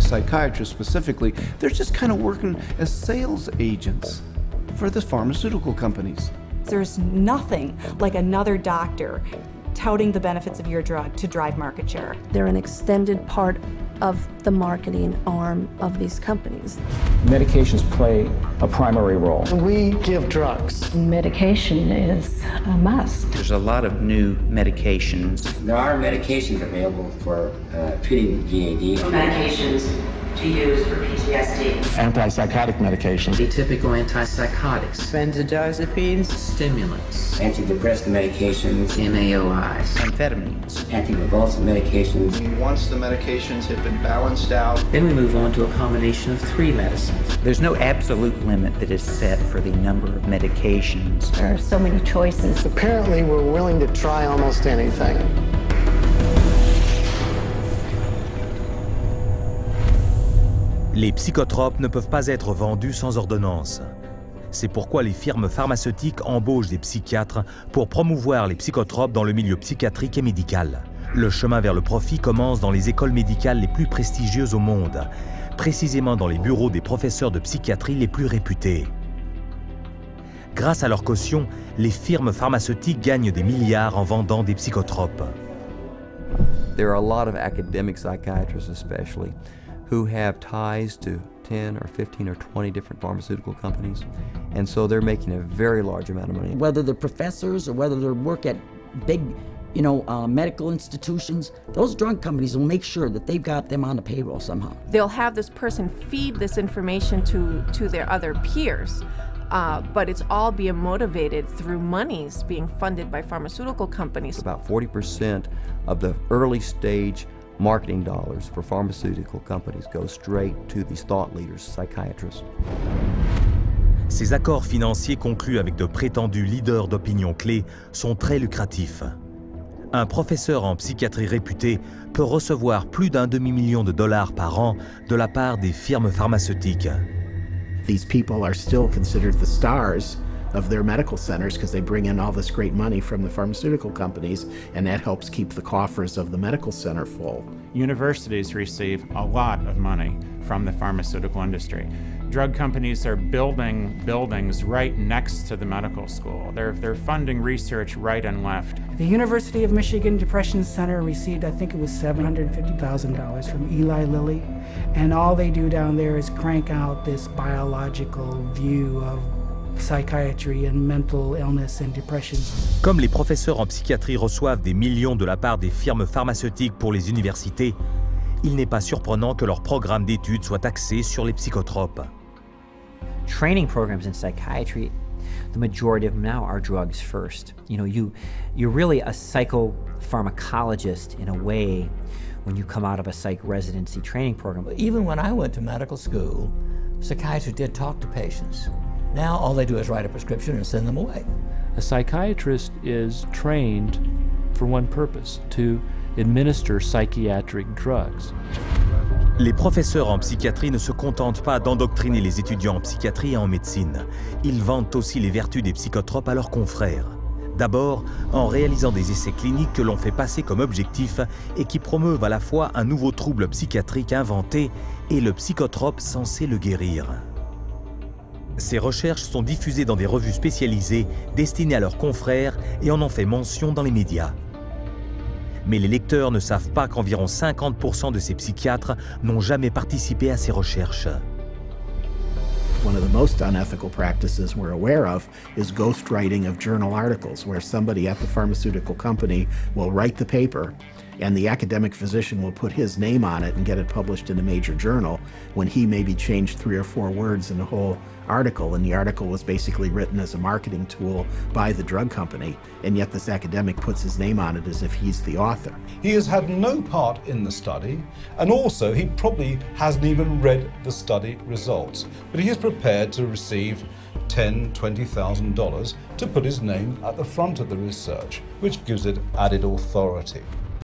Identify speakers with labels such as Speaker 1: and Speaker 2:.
Speaker 1: psychiatrists specifically, they're just kind of working as sales agents for the pharmaceutical companies.
Speaker 2: There's nothing like another doctor touting the benefits of your drug to drive market share.
Speaker 3: They're an extended part of the marketing arm of these companies.
Speaker 4: Medications play a primary role.
Speaker 5: We give drugs.
Speaker 6: Medication is a must.
Speaker 7: There's a lot of new medications.
Speaker 8: There are medications available for treating GAD.
Speaker 9: Medications to use for PTSD.
Speaker 4: Antipsychotic medications.
Speaker 7: Atypical antipsychotics.
Speaker 9: Benzodiazepines.
Speaker 7: Stimulants.
Speaker 8: Antidepressant medications.
Speaker 7: MAOIs. Amphetamines.
Speaker 8: Anticonvulsant medications.
Speaker 10: Once the medications have been balanced out,
Speaker 7: then we move on to a combination of 3 medicines. There's no absolute limit that is set for the number of medications.
Speaker 6: There are so many choices.
Speaker 5: Apparently, we're willing to try almost anything.
Speaker 11: Les psychotropes ne peuvent pas être vendus sans ordonnance. C'est pourquoi les firmes pharmaceutiques embauchent des psychiatres pour promouvoir les psychotropes dans le milieu psychiatrique et médical. Le chemin vers le profit commence dans les écoles médicales les plus prestigieuses au monde, précisément dans les bureaux des professeurs de psychiatrie les plus réputés. Grâce à leur caution, les firmes pharmaceutiques gagnent des milliards en vendant des psychotropes.
Speaker 12: There are a lot of academic psychiatrists especially who have ties to 10 or 15 or 20 different pharmaceutical companies, and so they're making a very large amount of money.
Speaker 13: Whether they're professors or whether they work at big, medical institutions, those drug companies will make sure that they've got them on the payroll somehow.
Speaker 14: They'll have this person feed this information to their other peers, but it's all being motivated through monies being funded by pharmaceutical companies.
Speaker 12: About 40% of the early stage marketing dollars for pharmaceutical companies go straight to these thought leaders, psychiatrists.
Speaker 11: Ces accords financiers conclus avec de prétendus leaders d'opinion clés sont très lucratifs. Un professeur en psychiatrie réputé peut recevoir plus d'1 demi-million de dollars par an de la part des firmes pharmaceutiques.
Speaker 15: These people are still considered the stars of their medical centers because they bring in all this great money from the pharmaceutical companies, and that helps keep the coffers of the medical center full.
Speaker 16: Universities receive a lot of money from the pharmaceutical industry. Drug companies are building buildings right next to the medical school. They're funding research right and left.
Speaker 17: The University of Michigan Depression Center received, I think it was $750,000 from Eli Lilly, and all they do down there is crank out this biological view of psychiatry and mental illness and depression.
Speaker 11: Comme les professeurs en psychiatrie reçoivent des millions de la part des firmes pharmaceutiques pour les universités, il n'est pas surprenant que leur programme d'études soit axé sur les psychotropes.
Speaker 18: Training programs in psychiatry, the majority of them now are drugs first. You're really a psychopharmacologist in a way when you come out of a psych residency training program.
Speaker 19: Even when I went to medical school, psychiatrists did talk to patients. Now all they do is write a prescription and send them away.
Speaker 20: A psychiatrist is trained for one purpose, to administer psychiatric drugs.
Speaker 11: Les professeurs en psychiatrie ne se contentent pas d'endoctriner les étudiants en psychiatrie et en médecine. Ils vendent aussi les vertus des psychotropes à leurs confrères. D'abord, en réalisant des essais cliniques que l'on fait passer comme objectifs et qui promeuvent à la fois un nouveau trouble psychiatrique inventé et le psychotrope censé le guérir. Ces recherches sont diffusées dans des revues spécialisées destinées à leurs confrères et on en fait mention dans les médias. Mais les lecteurs ne savent pas qu'environ 50% de ces psychiatres n'ont jamais participé à ces recherches.
Speaker 15: One of the most unethical practices we're aware of is ghostwriting of journal articles, where somebody at the pharmaceutical company will write the paper and the academic physician will put his name on it and get it published in a major journal when he maybe changed 3 or 4 words in the whole article, and the article was basically written as a marketing tool by the drug company, and yet this academic puts his name on it as if he's the author.
Speaker 2: He has had no part in the study, and also he probably hasn't even read the study results, but he is prepared to receive $10,000, $20,000 to put his name at the front of the research, which gives it added authority.